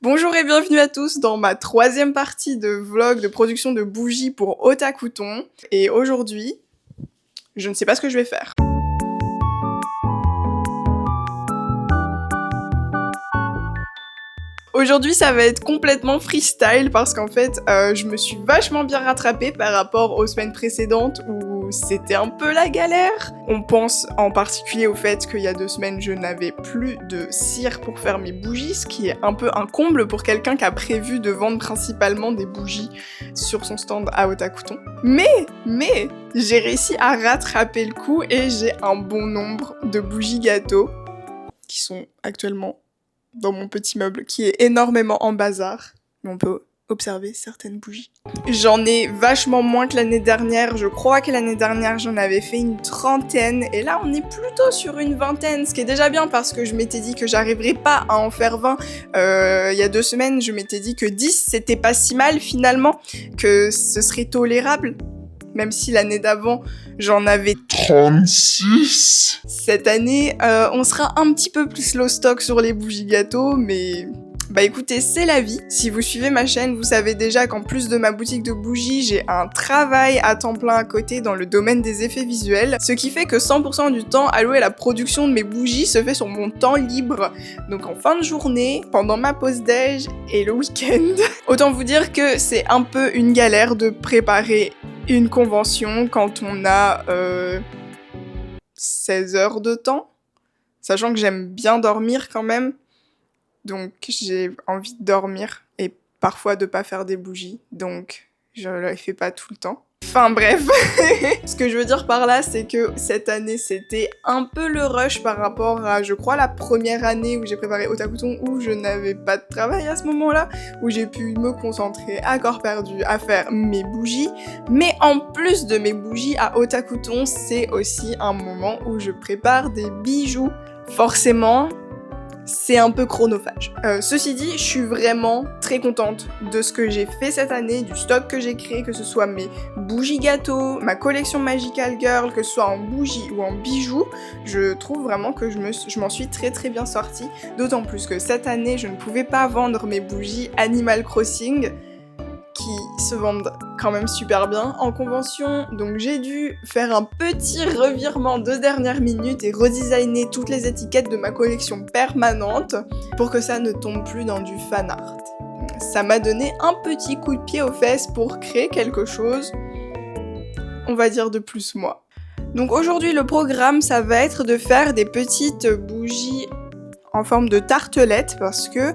Bonjour et bienvenue à tous dans ma troisième partie de vlog de production de bougies pour Otakouton. Et aujourd'hui, je ne sais pas ce que je vais faire. Aujourd'hui, ça va être complètement freestyle parce qu'en fait, je me suis vachement bien rattrapée par rapport aux semaines précédentes où c'était un peu la galère. On pense en particulier au fait qu'il y a 2 semaines, je n'avais plus de cire pour faire mes bougies, ce qui est un peu un comble pour quelqu'un qui a prévu de vendre principalement des bougies sur son stand à Otakouton. Mais, j'ai réussi à rattraper le coup et j'ai un bon nombre de bougies gâteaux qui sont actuellement dans mon petit meuble qui est énormément en bazar. Mais on peut observer certaines bougies. J'en ai vachement moins que l'année dernière. Je crois que l'année dernière, j'en avais fait une 30aine. Et là, on est plutôt sur une 20aine, ce qui est déjà bien parce que je m'étais dit que j'arriverais pas à en faire 20. Il y a 2 semaines, je m'étais dit que 10, c'était pas si mal finalement, que ce serait tolérable. Même si l'année d'avant, j'en avais 36. Cette année, on sera un petit peu plus low stock sur les bougies gâteaux, mais bah écoutez, c'est la vie. Si vous suivez ma chaîne, vous savez déjà qu'en plus de ma boutique de bougies, j'ai un travail à temps plein à côté dans le domaine des effets visuels, ce qui fait que 100% du temps alloué à la production de mes bougies se fait sur mon temps libre, donc en fin de journée, pendant ma pause déj et le week-end. Autant vous dire que c'est un peu une galère de préparer une convention quand on a 16 heures de temps, sachant que j'aime bien dormir quand même, donc j'ai envie de dormir et parfois de pas faire des bougies, donc je le fais pas tout le temps. Enfin bref, ce que je veux dire par là, c'est que cette année, c'était un peu le rush par rapport à, je crois, la première année où j'ai préparé Otakouton, où je n'avais pas de travail à ce moment-là, où j'ai pu me concentrer à corps perdu à faire mes bougies. Mais en plus de mes bougies à Otakouton, c'est aussi un moment où je prépare des bijoux. Forcément, c'est un peu chronophage. Ceci dit, je suis vraiment très contente de ce que j'ai fait cette année, du stock que j'ai créé, que ce soit mes bougies gâteaux, ma collection Magical Girl, que ce soit en bougies ou en bijoux. Je trouve vraiment que je m'en suis très très bien sortie, d'autant plus que cette année, je ne pouvais pas vendre mes bougies Animal Crossing, qui se vendent quand même super bien en convention, donc j'ai dû faire un petit revirement de dernière minute et redesigner toutes les étiquettes de ma collection permanente pour que ça ne tombe plus dans du fan art. Ça m'a donné un petit coup de pied aux fesses pour créer quelque chose, on va dire de plus moi. Donc aujourd'hui le programme, ça va être de faire des petites bougies en forme de tartelette parce que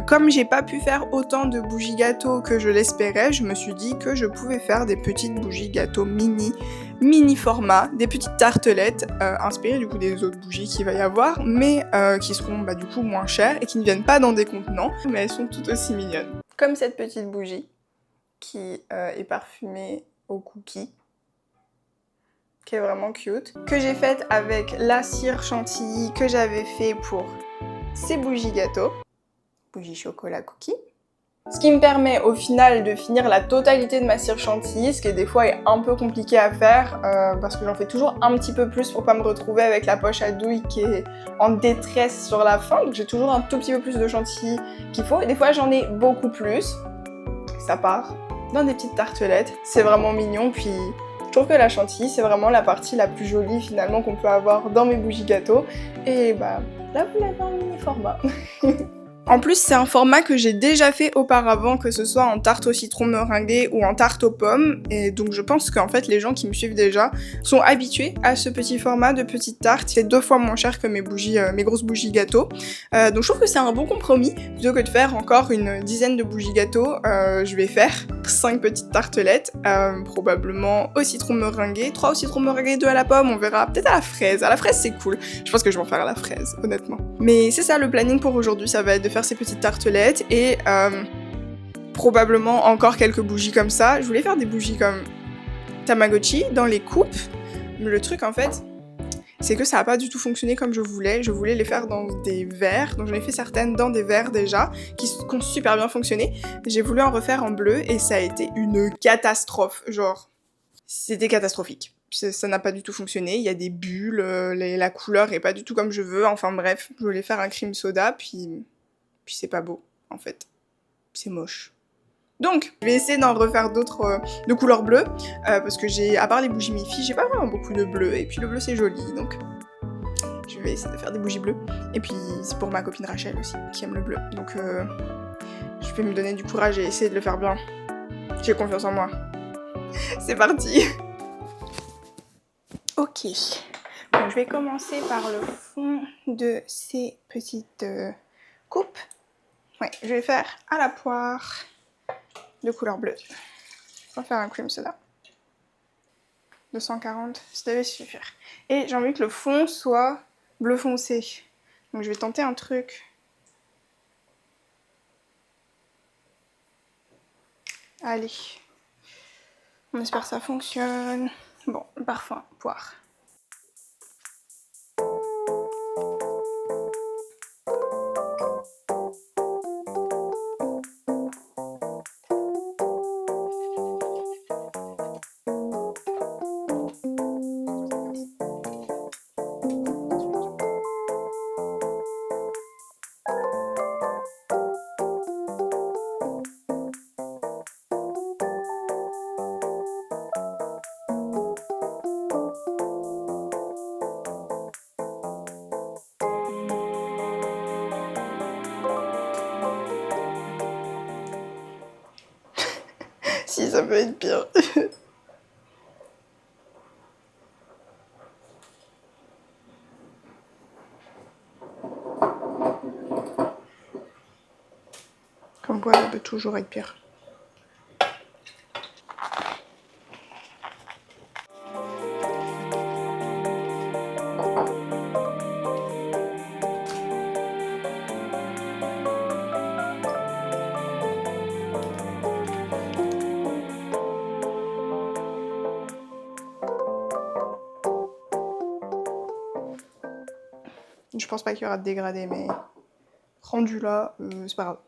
comme j'ai pas pu faire autant de bougies gâteaux que je l'espérais, je me suis dit que je pouvais faire des petites bougies gâteaux mini format, des petites tartelettes inspirées du coup des autres bougies qu'il va y avoir, mais qui seront bah, du coup moins chères et qui ne viennent pas dans des contenants, mais elles sont toutes aussi mignonnes. Comme cette petite bougie qui est parfumée au cookie, qui est vraiment cute, que j'ai faite avec la cire chantilly que j'avais fait pour ces bougies gâteaux, bougies chocolat cookie. Ce qui me permet au final de finir la totalité de ma cire chantilly, ce qui des fois est un peu compliqué à faire parce que j'en fais toujours un petit peu plus pour pas me retrouver avec la poche à douille qui est en détresse sur la fin, donc j'ai toujours un tout petit peu plus de chantilly qu'il faut, et des fois j'en ai beaucoup plus, ça part dans des petites tartelettes, c'est vraiment mignon, puis je trouve que la chantilly, c'est vraiment la partie la plus jolie finalement qu'on peut avoir dans mes bougies gâteaux. Et bah là, vous l'avez en mini format. En plus, c'est un format que j'ai déjà fait auparavant, que ce soit en tarte au citron meringuée ou en tarte aux pommes. Et donc je pense qu'en fait, les gens qui me suivent déjà sont habitués à ce petit format de petite tarte. C'est 2 fois moins cher que mes bougies, mes grosses bougies gâteaux. Donc je trouve que c'est un bon compromis. Plutôt que de faire encore une dizaine de bougies gâteaux, je vais faire 5 petites tartelettes, probablement au citron meringué, 3 au citron meringué, 2 à la pomme, on verra, peut-être à la fraise. À la fraise, c'est cool. Je pense que je vais en faire à la fraise, honnêtement. Mais c'est ça le planning pour aujourd'hui, ça va être de faire ces petites tartelettes et probablement encore quelques bougies comme ça. Je voulais faire des bougies comme Tamagotchi dans les coupes, mais le truc en fait, c'est que ça n'a pas du tout fonctionné comme je voulais. Je voulais les faire dans des verres, donc j'en ai fait certaines dans des verres déjà, qui ont super bien fonctionné. J'ai voulu en refaire en bleu et ça a été une catastrophe, genre, c'était catastrophique. Ça n'a pas du tout fonctionné, il y a des bulles, la couleur est pas du tout comme je veux, enfin bref, je voulais faire un cream soda, puis c'est pas beau. en fait. C'est moche. Donc, je vais essayer d'en refaire d'autres de couleur bleue, parce que à part les bougies Miffy, j'ai pas vraiment beaucoup de bleu, et puis le bleu c'est joli, donc je vais essayer de faire des bougies bleues. Et puis c'est pour ma copine Rachel aussi, qui aime le bleu, donc je vais me donner du courage et essayer de le faire bien. J'ai confiance en moi. C'est parti. Ok, donc je vais commencer par le fond de ces petites coupes. Ouais, je vais faire à la poire de couleur bleue. On va faire un cream soda. 240, ça devait suffire. Et j'ai envie que le fond soit bleu foncé. Donc je vais tenter un truc. Allez. On espère que ça fonctionne. Bon, parfum, poire. Si, ça peut être pire. Comme quoi, ça peut toujours être pire. Je pense pas qu'il y aura de dégradé, mais rendu là, c'est pas grave.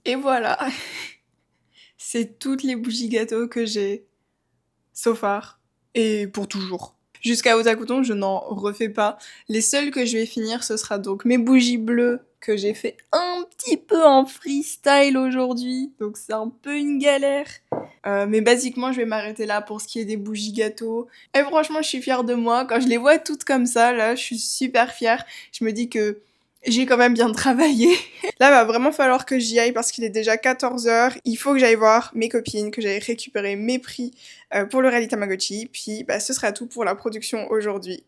Et voilà, c'est toutes les bougies gâteaux que j'ai so far et pour toujours. Jusqu'à Otakouton, je n'en refais pas. Les seules que je vais finir, ce sera donc mes bougies bleues que j'ai fait un petit peu en freestyle aujourd'hui, donc c'est un peu une galère. Mais basiquement, je vais m'arrêter là pour ce qui est des bougies gâteaux. Et franchement, je suis fière de moi. Quand je les vois toutes comme ça, là, je suis super fière. Je me dis que j'ai quand même bien travaillé. Là, il va vraiment falloir que j'y aille parce qu'il est déjà 14h. Il faut que j'aille voir mes copines, que j'aille récupérer mes prix pour le rallye Tamagotchi. Puis, bah, ce sera tout pour la production aujourd'hui.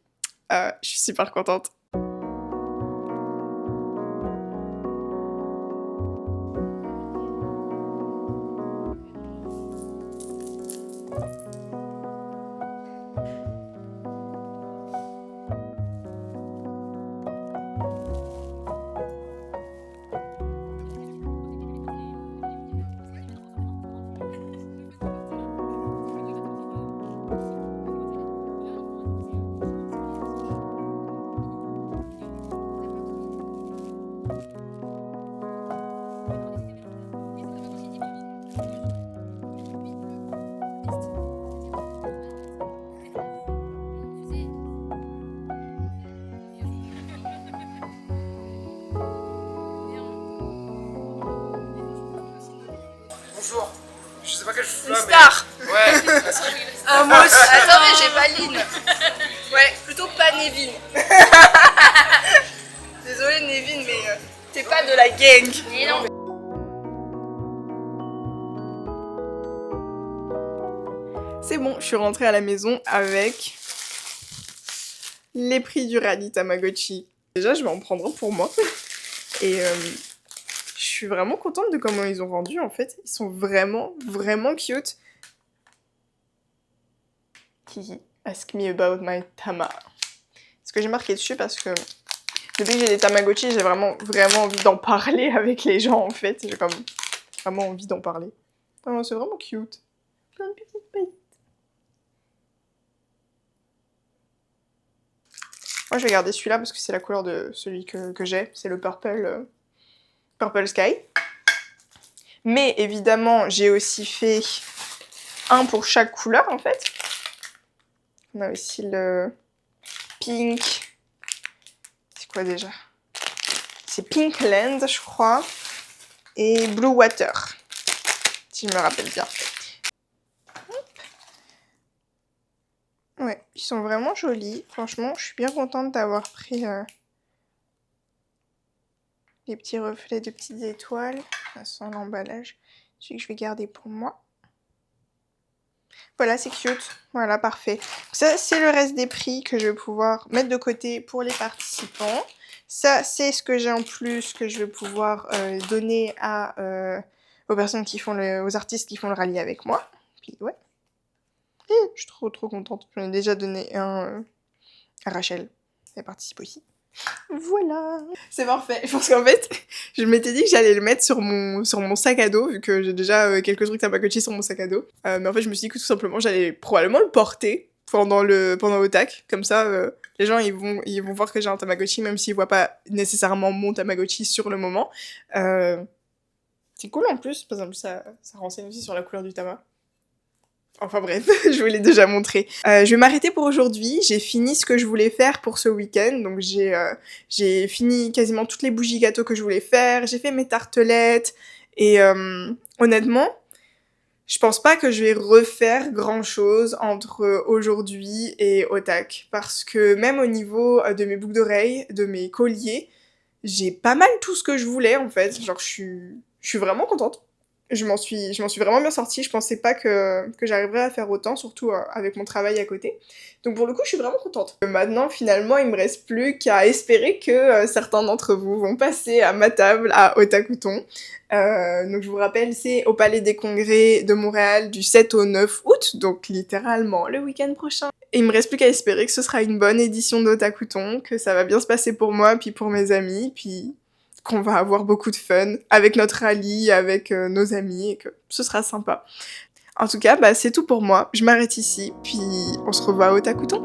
Je suis super contente. Bonjour, je sais pas quel cheveu Une star. mais... Ouais. Moi aussi. Attends, mais j'ai pas Lynn. Ouais, plutôt pas Nevin. Désolée Nevin, mais t'es pas de la gang. Mais non. C'est bon, je suis rentrée à la maison avec les prix du rallye Tamagotchi. Déjà, je vais en prendre un pour moi. Et je suis vraiment contente de comment ils ont rendu, en fait. Ils sont vraiment, vraiment cute. Kiki, ask me about my Tama. Ce que j'ai marqué dessus parce que depuis que j'ai des Tamagotchi, j'ai vraiment, vraiment envie d'en parler avec les gens, en fait. J'ai comme vraiment envie d'en parler. Oh, c'est vraiment cute. Plein de petites paillettes. Moi, je vais garder celui-là parce que c'est la couleur de celui que j'ai. C'est le Purple, Purple Sky. Mais évidemment, j'ai aussi fait un pour chaque couleur, en fait. On a aussi le Pink. C'est quoi déjà? C'est Pink Land, je crois. Et Blue Water, si je me rappelle bien. Ouais, ils sont vraiment jolis. Franchement, je suis bien contente d'avoir pris les petits reflets de petites étoiles. Sans l'emballage. Celui que je vais garder pour moi. Voilà, c'est cute. Voilà, parfait. Ça, c'est le reste des prix que je vais pouvoir mettre de côté pour les participants. Ça, c'est ce que j'ai en plus que je vais pouvoir donner aux personnes qui font aux artistes qui font le rallye avec moi. Puis, ouais. Je suis trop contente. J'en ai déjà donné un à Rachel. Elle participe aussi. Voilà. C'est parfait. Je pense qu'en fait, je m'étais dit que j'allais le mettre sur mon sac à dos, vu que j'ai déjà quelques trucs Tamagotchi sur mon sac à dos. Mais en fait, je me suis dit que tout simplement, j'allais probablement le porter pendant Otak. Comme ça, les gens, ils vont voir que j'ai un Tamagotchi, même s'ils voient pas nécessairement mon Tamagotchi sur le moment. C'est cool en plus, par exemple, ça renseigne aussi sur la couleur du Tama. Enfin bref, je vous l'ai déjà montré. Je vais m'arrêter pour aujourd'hui. J'ai fini ce que je voulais faire pour ce week-end. Donc j'ai fini quasiment toutes les bougies gâteaux que je voulais faire. J'ai fait mes tartelettes. Et honnêtement, je pense pas que je vais refaire grand-chose entre aujourd'hui et Otak. Parce que même au niveau de mes boucles d'oreilles, de mes colliers, j'ai pas mal tout ce que je voulais en fait. Genre je suis vraiment contente. Je m'en suis vraiment bien sortie. Je pensais pas que j'arriverais à faire autant, surtout avec mon travail à côté. Donc pour le coup, je suis vraiment contente. Maintenant, finalement, il me reste plus qu'à espérer que certains d'entre vous vont passer à ma table à Otakouton. Donc je vous rappelle, c'est au Palais des Congrès de Montréal du 7 au 9 août, donc littéralement le week-end prochain. Et il me reste plus qu'à espérer que ce sera une bonne édition d'Otakouton, que ça va bien se passer pour moi, puis pour mes amis, puis qu'on va avoir beaucoup de fun avec notre rallye, avec nos amis, et que ce sera sympa. En tout cas, bah, c'est tout pour moi. Je m'arrête ici, puis on se revoit à Otakouton.